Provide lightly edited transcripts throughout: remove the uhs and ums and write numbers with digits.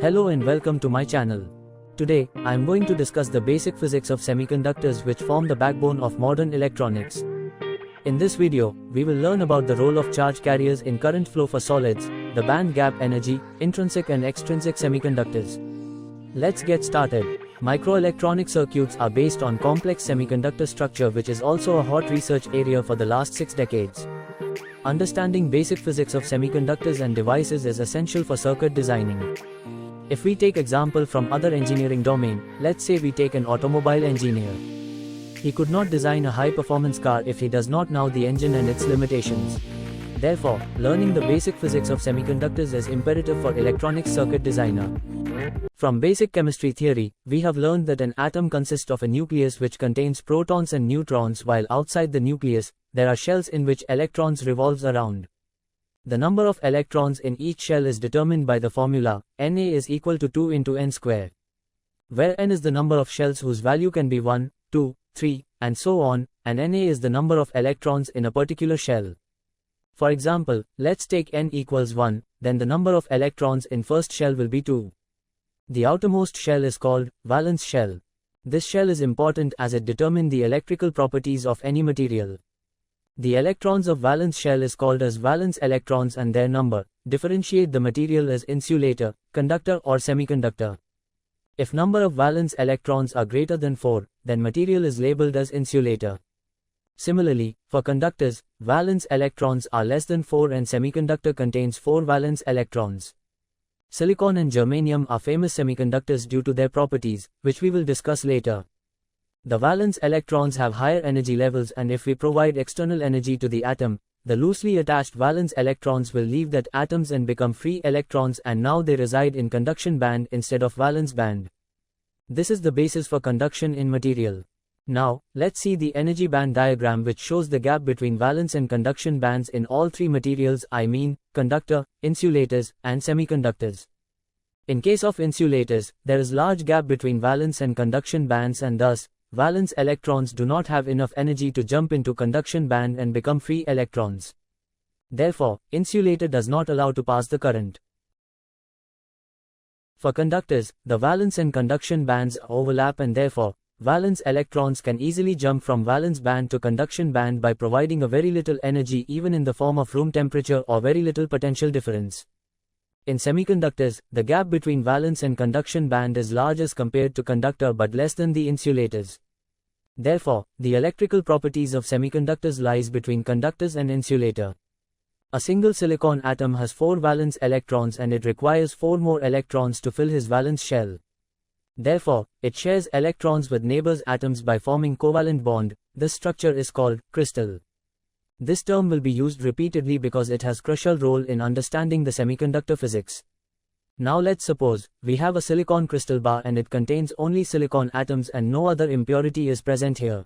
Hello and welcome to my channel. Today, I am going to discuss the basic physics of semiconductors which form the backbone of modern electronics. In this video, we will learn about the role of charge carriers in current flow for solids, the band gap energy, intrinsic and extrinsic semiconductors. Let's get started. Microelectronic circuits are based on complex semiconductor structure which is also a hot research area for the last 6 decades. Understanding basic physics of semiconductors and devices is essential for circuit designing. If we take example from other engineering domain, let's say we take an automobile engineer. He could not design a high-performance car if he does not know the engine and its limitations. Therefore, learning the basic physics of semiconductors is imperative for electronic circuit designer. From basic chemistry theory, we have learned that an atom consists of a nucleus which contains protons and neutrons, while outside the nucleus, there are shells in which electrons revolves around. The number of electrons in each shell is determined by the formula, Na is equal to 2 into n square. Where n is the number of shells whose value can be 1, 2, 3, and so on, and Na is the number of electrons in a particular shell. For example, let's take n equals 1, then the number of electrons in first shell will be 2. The outermost shell is called valence shell. This shell is important as it determines the electrical properties of any material. The electrons of valence shell is called as valence electrons and their number differentiate the material as insulator, conductor or semiconductor. If number of valence electrons are greater than 4, then material is labeled as insulator. Similarly, for conductors, valence electrons are less than 4 and semiconductor contains 4 valence electrons. Silicon and germanium are famous semiconductors due to their properties, which we will discuss later. The valence electrons have higher energy levels, and if we provide external energy to the atom, the loosely attached valence electrons will leave that atoms and become free electrons, and now they reside in conduction band instead of valence band. This is the basis for conduction in material. Now, let's see the energy band diagram which shows the gap between valence and conduction bands in all three materials, I mean, conductor, insulators, and semiconductors. In case of insulators, there is large gap between valence and conduction bands, and thus, valence electrons do not have enough energy to jump into conduction band and become free electrons. Therefore, insulator does not allow to pass the current. For conductors, the valence and conduction bands overlap, and therefore, valence electrons can easily jump from valence band to conduction band by providing a very little energy, even in the form of room temperature or very little potential difference. In semiconductors, the gap between valence and conduction band is large as compared to conductor but less than the insulators. Therefore, the electrical properties of semiconductors lies between conductors and insulator. A single silicon atom has 4 valence electrons and it requires 4 more electrons to fill his valence shell. Therefore, it shares electrons with neighbors atoms by forming covalent bond. This structure is called crystal. This term will be used repeatedly because it has crucial role in understanding the semiconductor physics. Now let's suppose we have a silicon crystal bar and it contains only silicon atoms and no other impurity is present here.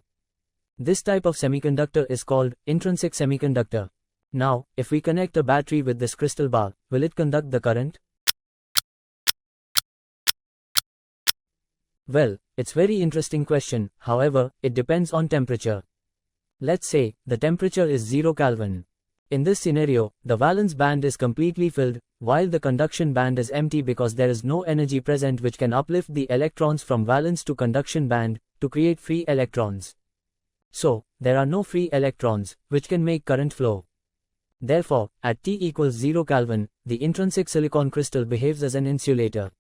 This type of semiconductor is called intrinsic semiconductor. Now, if we connect a battery with this crystal bar, will it conduct the current? Well, it's very interesting question, however, it depends on temperature. Let's say, the temperature is 0 Kelvin. In this scenario, the valence band is completely filled, while the conduction band is empty because there is no energy present which can uplift the electrons from valence to conduction band, to create free electrons. So, there are no free electrons, which can make current flow. Therefore, at T equals 0 Kelvin, the intrinsic silicon crystal behaves as an insulator.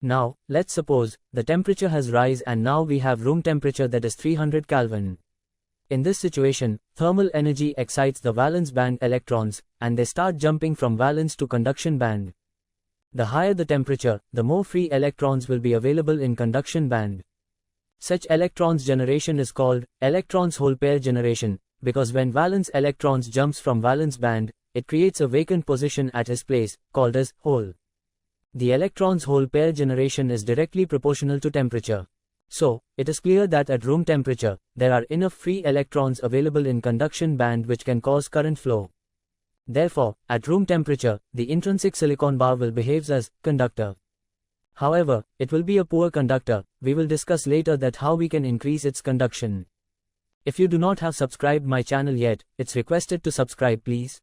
Now, let's suppose, the temperature has rise and now we have room temperature that is 300 Kelvin. In this situation, thermal energy excites the valence band electrons, and they start jumping from valence to conduction band. The higher the temperature, the more free electrons will be available in conduction band. Such electrons generation is called electrons hole pair generation, because when valence electrons jumps from valence band, it creates a vacant position at his place, called as hole. The electrons hole pair generation is directly proportional to temperature. So, it is clear that at room temperature, there are enough free electrons available in conduction band which can cause current flow. Therefore, at room temperature, the intrinsic silicon bar will behave as conductor. However, it will be a poor conductor. We will discuss later that how we can increase its conduction. If you do not have subscribed my channel yet, it's requested to subscribe please.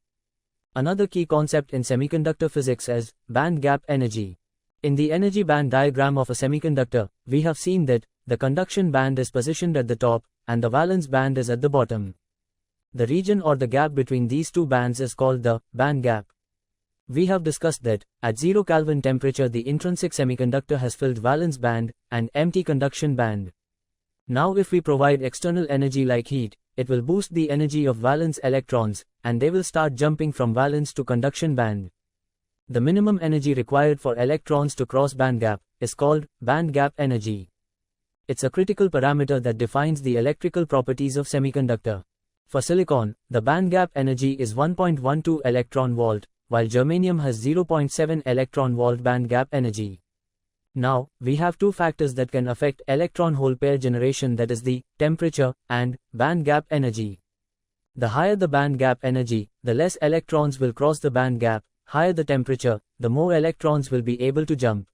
Another key concept in semiconductor physics is band gap energy. In the energy band diagram of a semiconductor, we have seen that the conduction band is positioned at the top and the valence band is at the bottom. The region or the gap between these two bands is called the band gap. We have discussed that at 0 Kelvin temperature the intrinsic semiconductor has filled valence band and empty conduction band. Now if we provide external energy like heat, it will boost the energy of valence electrons and they will start jumping from valence to conduction band. The minimum energy required for electrons to cross band gap is called Bandgap Energy. It's a critical parameter that defines the electrical properties of semiconductor. For silicon, the bandgap energy is 1.12 electron volt, while germanium has 0.7 electron volt bandgap energy. Now, we have two factors that can affect electron-hole pair generation, that is the temperature and bandgap energy. The higher the bandgap energy, the less electrons will cross the band gap. Higher the temperature, the more electrons will be able to jump.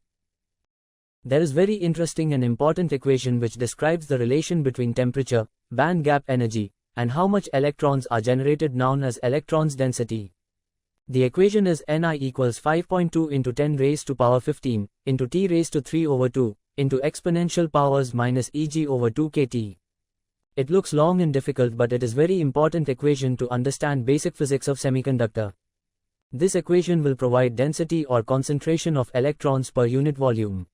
There is very interesting and important equation which describes the relation between temperature, band gap energy, and how much electrons are generated, known as electrons density. The equation is Ni equals 5.2 into 10 raised to power 15 into T raised to 3 over 2 into exponential powers minus Eg over 2 kT. It looks long and difficult, but it is very important equation to understand basic physics of semiconductor. This equation will provide density or concentration of electrons per unit volume.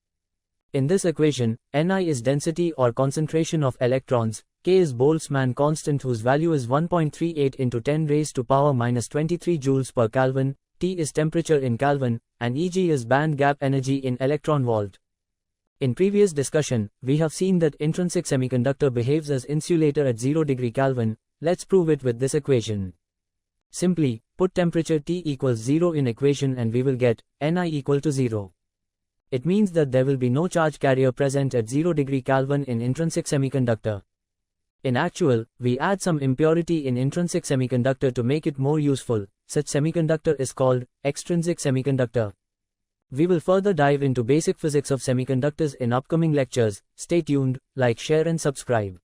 In this equation, Ni is density or concentration of electrons, K is Boltzmann constant whose value is 1.38 into 10 raised to power minus 23 joules per Kelvin, T is temperature in Kelvin, and Eg is band gap energy in electron volt. In previous discussion, we have seen that intrinsic semiconductor behaves as insulator at 0 degree Kelvin. Let's prove it with this equation. Simply, put temperature T equals 0 in equation and we will get Ni equal to 0. It means that there will be no charge carrier present at 0 degree Kelvin in intrinsic semiconductor. In actual, we add some impurity in intrinsic semiconductor to make it more useful. Such semiconductor is called extrinsic semiconductor. We will further dive into basic physics of semiconductors in upcoming lectures. Stay tuned, like, share and subscribe.